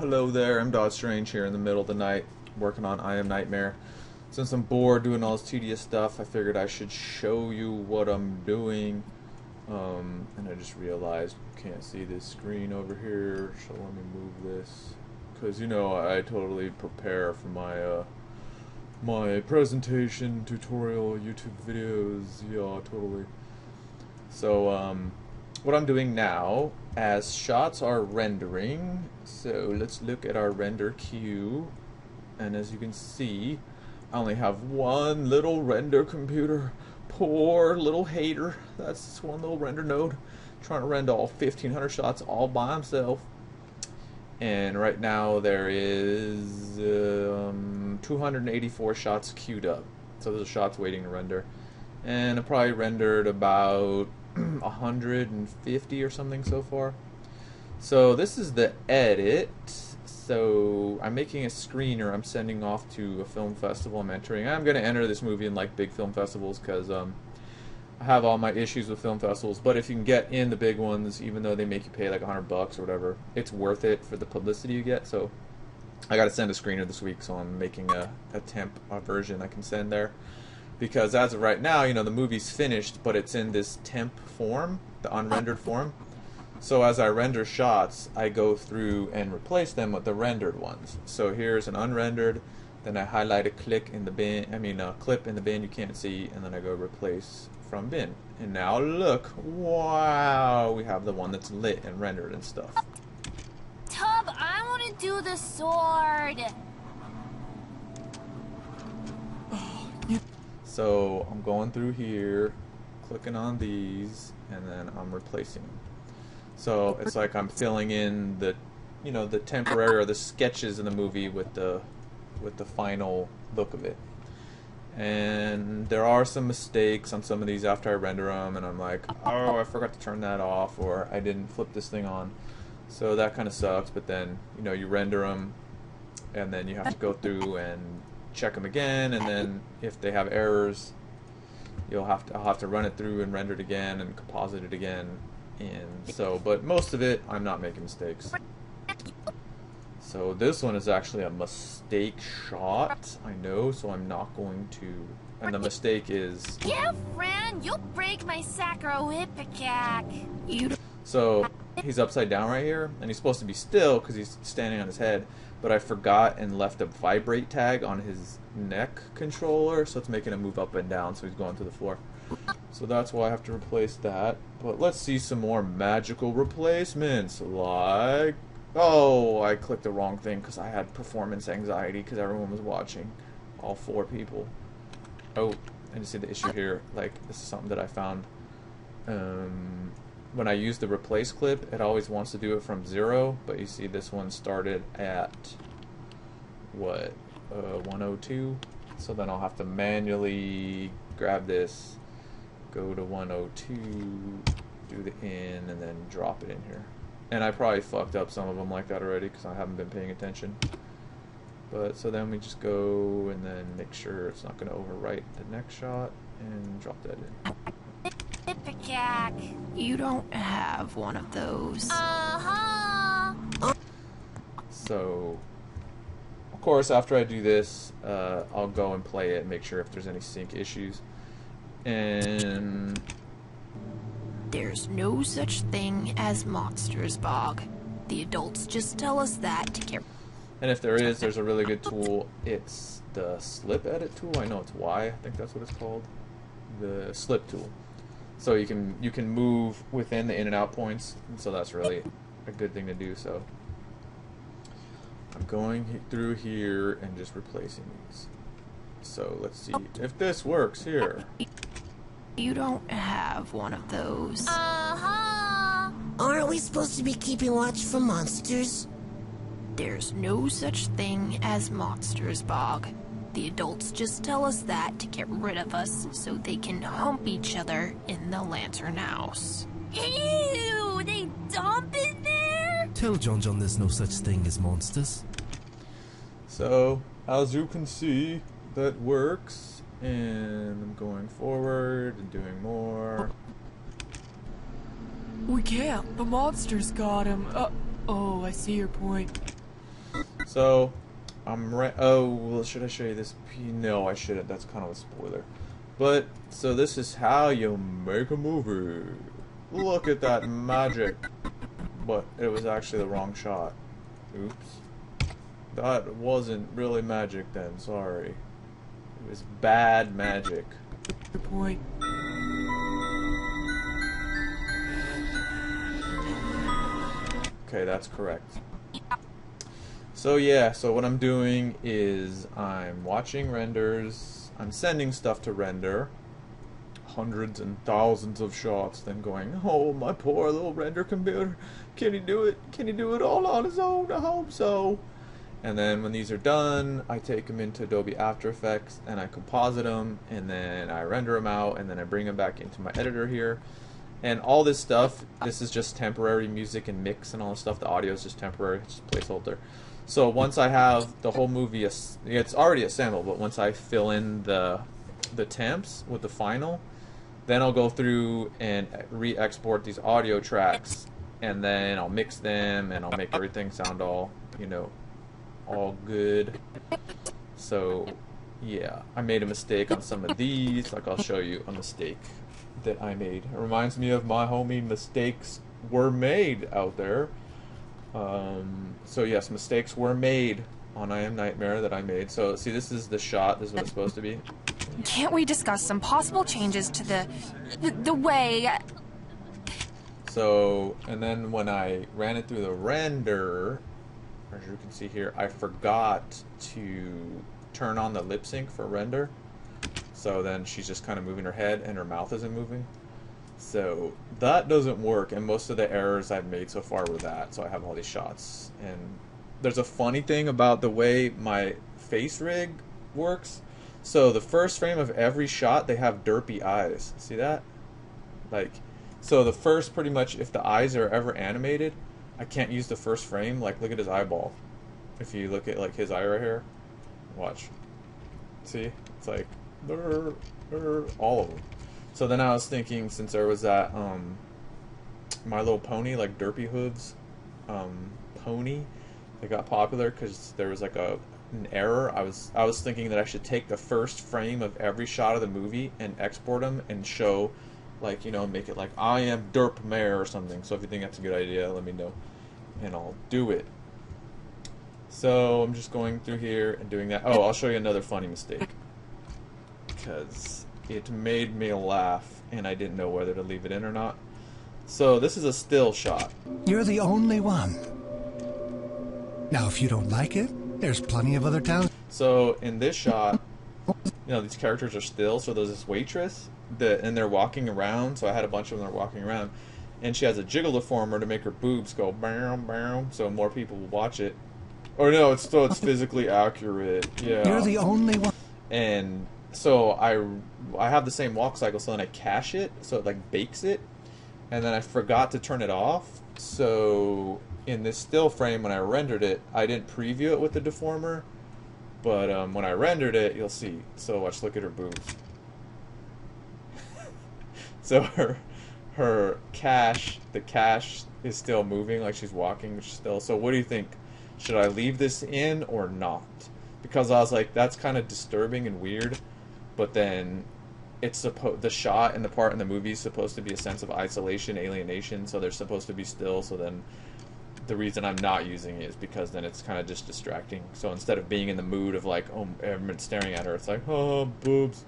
Hello there, I'm Dodge Strange here in the middle of the night, working on I Am Nightmare. Since I'm bored doing all this tedious stuff, I figured I should show you what I'm doing. And I just realized you can't see this screen over here, so let me move this. Because, you know, I totally prepare for my, my presentation, tutorial, YouTube videos, yeah, totally. So, what I'm doing now, as shots are rendering, so let's look at our render queue, and as you can see, I only have one little render computer. Poor little hater. That's one little render node trying to render all 1,500 shots all by himself. And right now there is 284 shots queued up. So there's shots waiting to render. And I probably rendered about 150 or something so far. So this is the edit. So I'm making a screener I'm sending off to a film festival I'm entering. I'm going to enter this movie in like big film festivals because I have all my issues with film festivals. But if you can get in the big ones, even though they make you pay like $100 or whatever, it's worth it for the publicity you get. So I got to send a screener this week, so I'm making a temp version I can send there. Because as of right now, you know, the movie's finished, but it's in this temp form, the unrendered form. So as I render shots, I go through and replace them with the rendered ones. So here's an unrendered, then I highlight a clip in the bin, clip in the bin you can't see, and then I go replace from bin. And now look, wow, we have the one that's lit and rendered and stuff. Tub, I want to do the sword. So I'm going through here, clicking on these, and then I'm replacing them. So it's like I'm filling in the, you know, the temporary or the sketches in the movie with the final look of it. And there are some mistakes on some of these after I render them, and I'm like, oh, I forgot to turn that off, or I didn't flip this thing on. So that kind of sucks. But then, you know, you render them, and then you have to go through and check them again, and then if they have errors, I'll have to run it through and render it again and composite it again. And so, but most of it, I'm not making mistakes. So this one is actually a mistake shot, I know, so I'm not going to, and the mistake is... Yeah, friend, you'll break my sacroipecac. So, he's upside down right here, and he's supposed to be still because he's standing on his head, but I forgot and left a vibrate tag on his neck controller, so it's making him move up and down, so he's going to the floor. So that's why I have to replace that. But let's see some more magical replacements, like... Oh, I clicked the wrong thing because I had performance anxiety because everyone was watching. All 4 people. Oh, and you see the issue here. Like, this is something that I found. When I use the replace clip, it always wants to do it from 0. But you see this one started at, what, 102? So then I'll have to manually grab this, go to 102, do the in, and then drop it in here. And I probably fucked up some of them like that already because I haven't been paying attention. But so then we just go and then make sure it's not going to overwrite the next shot and drop that in. You don't have one of those. So, of course, after I do this, I'll go and play it and make sure if there's any sync issues. And... There's no such thing as monsters, Bog. The adults just tell us that to get... And if there is, there's a really good tool. It's the slip edit tool. I know it's Y. I think that's what it's called. The slip tool. So you can move within the in and out points. And so that's really a good thing to do. So I'm going through here and just replacing these. So let's see if this works here. You don't have one of those. Aren't we supposed to be keeping watch for monsters? There's no such thing as monsters, Bog. The adults just tell us that to get rid of us so they can hump each other in the lantern house. Ew, they dump in there? Tell John there's no such thing as monsters. So, as you can see, that works. And I'm going forward and doing more. We can't. The monster's got him. Oh, I see your point. So, oh, well, should I show you this? No, I shouldn't. That's kind of a spoiler. But, so this is how you make a movie. Look at that magic. But it was actually the wrong shot. Oops. That wasn't really magic then, sorry. It was bad magic. Good point. Okay, that's correct. So yeah, so what I'm doing is I'm watching renders, I'm sending stuff to render, hundreds and thousands of shots, then going, oh, my poor little render computer, can he do it? Can he do it all on his own? I hope so. And then when these are done, I take them into Adobe After Effects and I composite them, and then I render them out, and then I bring them back into my editor here. And all this stuff, this is just temporary music and mix and all this stuff. The audio is just temporary, it's just placeholder. So once I have the whole movie, it's already assembled, but once I fill in the temps with the final, then I'll go through and re-export these audio tracks, and then I'll mix them and I'll make everything sound all, you know, all good. So yeah, I made a mistake on some of these. Like, I'll show you a mistake that I made. It reminds me of my homie mistakes were made out there. So yes, mistakes were made on I Am Nightmare that I made. So see, this is the shot. This is what it's supposed to be. Can't we discuss some possible changes to the way? So, and then when I ran it through the render, as you can see here, I forgot to turn on the lip sync for render. So then she's just kind of moving her head and her mouth isn't moving. So that doesn't work, and most of the errors I've made so far were that. So I have all these shots. And there's a funny thing about the way my face rig works. So the first frame of every shot, they have derpy eyes. See that? Like, so the first, pretty much, if the eyes are ever animated, I can't use the first frame. Like, look at his eyeball. If you look at, like, his eye right here, watch. See? It's like, all of them. So then I was thinking, since there was that, My Little Pony, like, Derpy Hooves, pony, that got popular because there was, like, an error. I was thinking that I should take the first frame of every shot of the movie and export them and show, like, you know, make it like, I am Derp Mayor or something. So if you think that's a good idea, let me know, and I'll do it. So I'm just going through here and doing that. Oh, I'll show you another funny mistake, because it made me laugh and I didn't know whether to leave it in or not. So this is a still shot. You're the only one. Now, if you don't like it, there's plenty of other towns. So in this shot, you know, these characters are still. So there's this waitress and they're walking around. So I had a bunch of them that are walking around, and she has a jiggle deformer to make her boobs go bam bam, so more people will watch it. Or no, it's physically accurate. Yeah. You're the only one. And so I have the same walk cycle. So then I cache it, so it like bakes it, and then I forgot to turn it off. So in this still frame, when I rendered it, I didn't preview it with the deformer, but when I rendered it, you'll see. So watch, look at her boobs. So her cache, the cache is still moving, like she's walking still. So what do you think? Should I leave this in or not? Because I was like, that's kind of disturbing and weird, but then it's the shot and the part in the movie is supposed to be a sense of isolation, alienation, so they're supposed to be still. So then the reason I'm not using it is because then it's kind of just distracting. So instead of being in the mood of like, oh, everyone's staring at her, it's like, oh, boobs.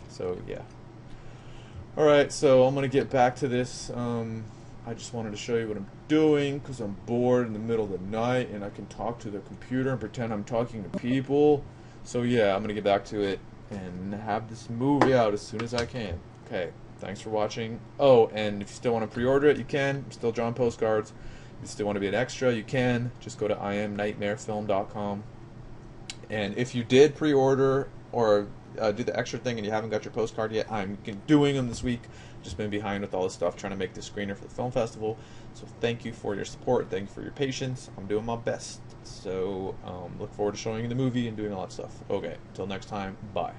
So yeah. Alright, so I'm going to get back to this. I just wanted to show you what I'm doing because I'm bored in the middle of the night and I can talk to the computer and pretend I'm talking to people. So yeah, I'm going to get back to it and have this movie out as soon as I can. Okay, thanks for watching. Oh, and if you still want to pre-order it, you can. I'm still drawing postcards. If you still want to be an extra, you can. Just go to iamnightmarefilm.com. And if you did pre-order or do the extra thing and you haven't got your postcard yet, I'm doing them this week. Just been behind with all this stuff, trying to make this screener for the film festival. So thank you for your support. Thank you for your patience. I'm doing my best. So look forward to showing you the movie and doing all that stuff. Okay, until next time, bye.